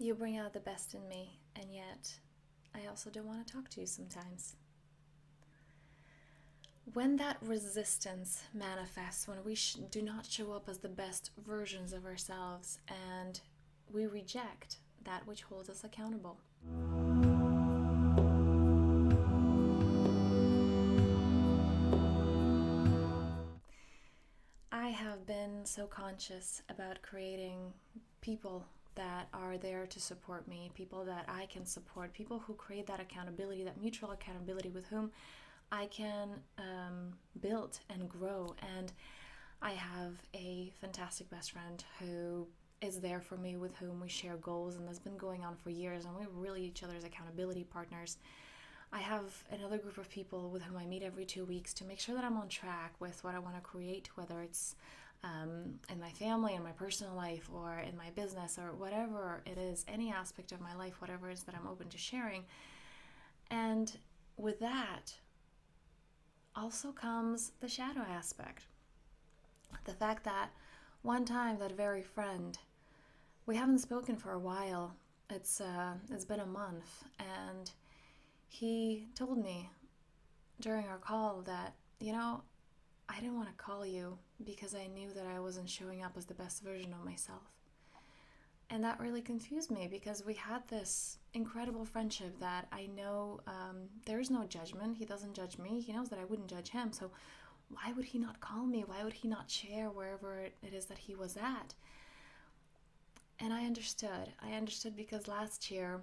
You bring out the best in me, and yet I also don't want to talk to you sometimes. When that resistance manifests, when we do not show up as the best versions of ourselves and we reject that which holds us accountable. I have been so conscious about creating people that are there to support me, people that I can support, people who create that accountability, that mutual accountability with whom I can build and grow. And I have a fantastic best friend who is there for me, with whom we share goals, and that's been going on for years, and we're really each other's accountability partners. I have another group of people with whom I meet every 2 weeks to make sure that I'm on track with what I want to create, whether it's in my family, in my personal life, or in my business, or whatever it is, any aspect of my life, whatever it is that I'm open to sharing. And with that also comes the shadow aspect. The fact that one time that very friend, we haven't spoken for a while. It's been a month, and he told me during our call that, I didn't want to call you because I knew that I wasn't showing up as the best version of myself. And that really confused me, because we had this incredible friendship that I know there is no judgment. He doesn't judge me. He knows that I wouldn't judge him. So why would he not call me? Why would he not share wherever it is that he was at? And I understood. I understood because last year,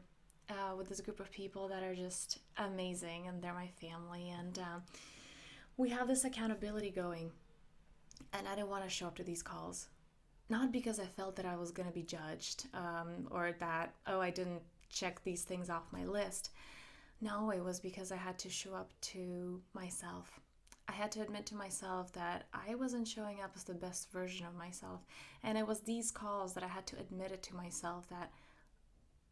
with this group of people that are just amazing, and they're my family, and we have this accountability going, and I didn't want to show up to these calls. Not because I felt that I was going to be judged, or that, I didn't check these things off my list. No, it was because I had to show up to myself. I had to admit to myself that I wasn't showing up as the best version of myself. And it was these calls that I had to admit it to myself, that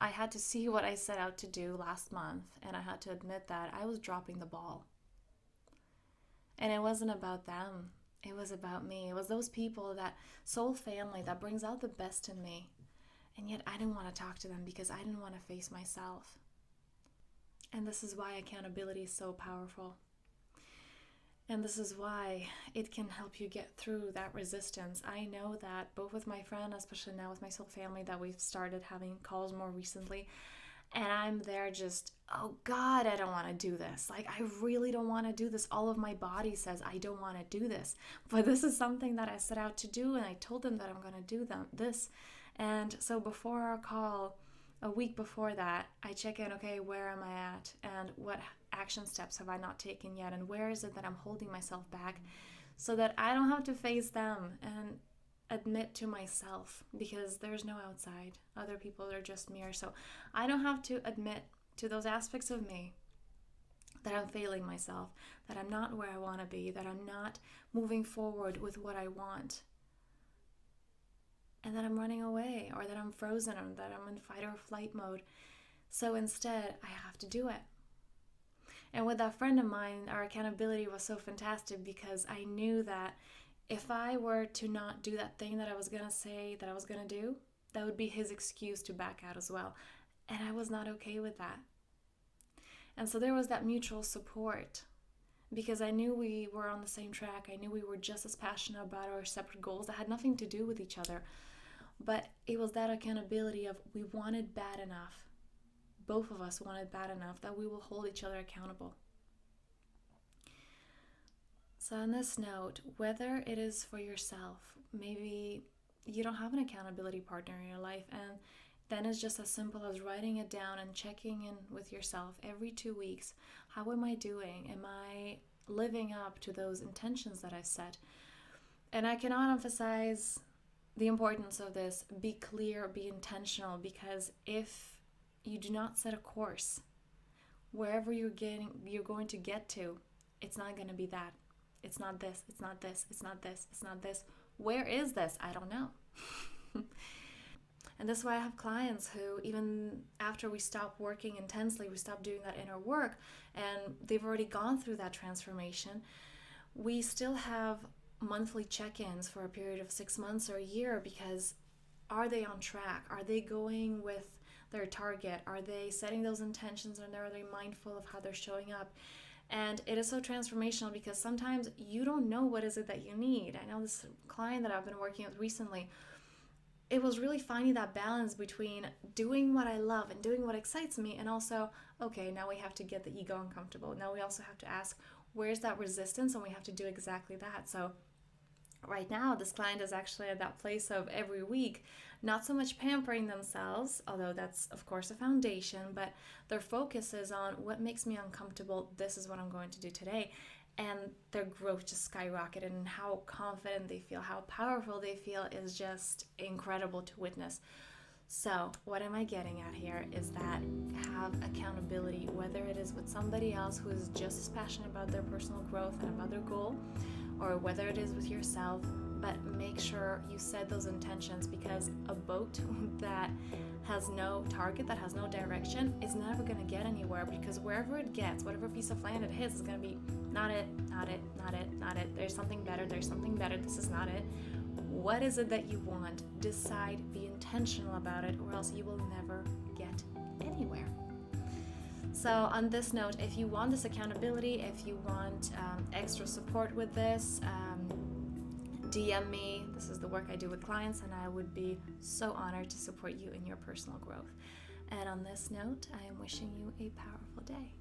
I had to see what I set out to do last month, and I had to admit that I was dropping the ball. And it wasn't about them. It was about me. It was those people, that soul family that brings out the best in me. And yet I didn't want to talk to them because I didn't want to face myself. And this is why accountability is so powerful. And this is why it can help you get through that resistance. I know that both with my friend, especially now with my soul family, that we've started having calls more recently, and I'm there just, oh God, I don't want to do this. Like, I really don't want to do this. All of my body says I don't want to do this. But this is something that I set out to do, and I told them that I'm going to do this. And so before our call, a week before that, I check in, okay, where am I at? And what action steps have I not taken yet? And where is it that I'm holding myself back, so that I don't have to face them and admit to myself, because there's no outside. Other people are just mirrors. So I don't have to admit to those aspects of me that I'm failing myself, that I'm not where I want to be, that I'm not moving forward with what I want, and that I'm running away, or that I'm frozen, or that I'm in fight or flight mode. So instead, I have to do it. And with that friend of mine, our accountability was so fantastic, because I knew that if I were to not do that thing that I was going to say that I was going to do, that would be his excuse to back out as well. And I was not okay with that. And so there was that mutual support, because I knew we were on the same track. I knew we were just as passionate about our separate goals that had nothing to do with each other. But it was that accountability of, we wanted bad enough. Both of us wanted bad enough that we will hold each other accountable. So on this note, whether it is for yourself, maybe you don't have an accountability partner in your life, and then it's just as simple as writing it down and checking in with yourself every 2 weeks. How am I doing? Am I living up to those intentions that I've set? And I cannot emphasize the importance of this. Be clear, be intentional, because if you do not set a course, wherever you're going to get to, it's not going to be that. It's not this, it's not this, it's not this, it's not this. Where is this? I don't know. And that's why I have clients who, even after we stop working intensely, we stop doing that inner work, and they've already gone through that transformation, we still have monthly check-ins for a period of 6 months or a year, because are they on track? Are they going with their target? Are they setting those intentions, and are they mindful of how they're showing up? And it is so transformational because sometimes you don't know what is it that you need. I know this client that I've been working with recently, it was really finding that balance between doing what I love and doing what excites me, and also, okay, now we have to get the ego uncomfortable. Now we also have to ask, where's that resistance? And we have to do exactly that. So right now, this client is actually at that place of every week, not so much pampering themselves, although that's of course a foundation, but their focus is on what makes me uncomfortable. This is what I'm going to do today. And their growth just skyrocketed, and how confident they feel, how powerful they feel is just incredible to witness. So what am I getting at here is that have accountability, whether it is with somebody else who is just as passionate about their personal growth and about their goal, or whether it is with yourself, but make sure you set those intentions, because a boat that has no target, that has no direction, is never going to get anywhere, because wherever it gets, whatever piece of land it hits, is going to be not it, not it, not it, not it. There's something better, this is not it. What is it that you want? Decide, be intentional about it, or else you will never get anywhere. So on this note, if you want this accountability, if you want extra support with this, DM me. This is the work I do with clients, and I would be so honored to support you in your personal growth. And on this note, I am wishing you a powerful day.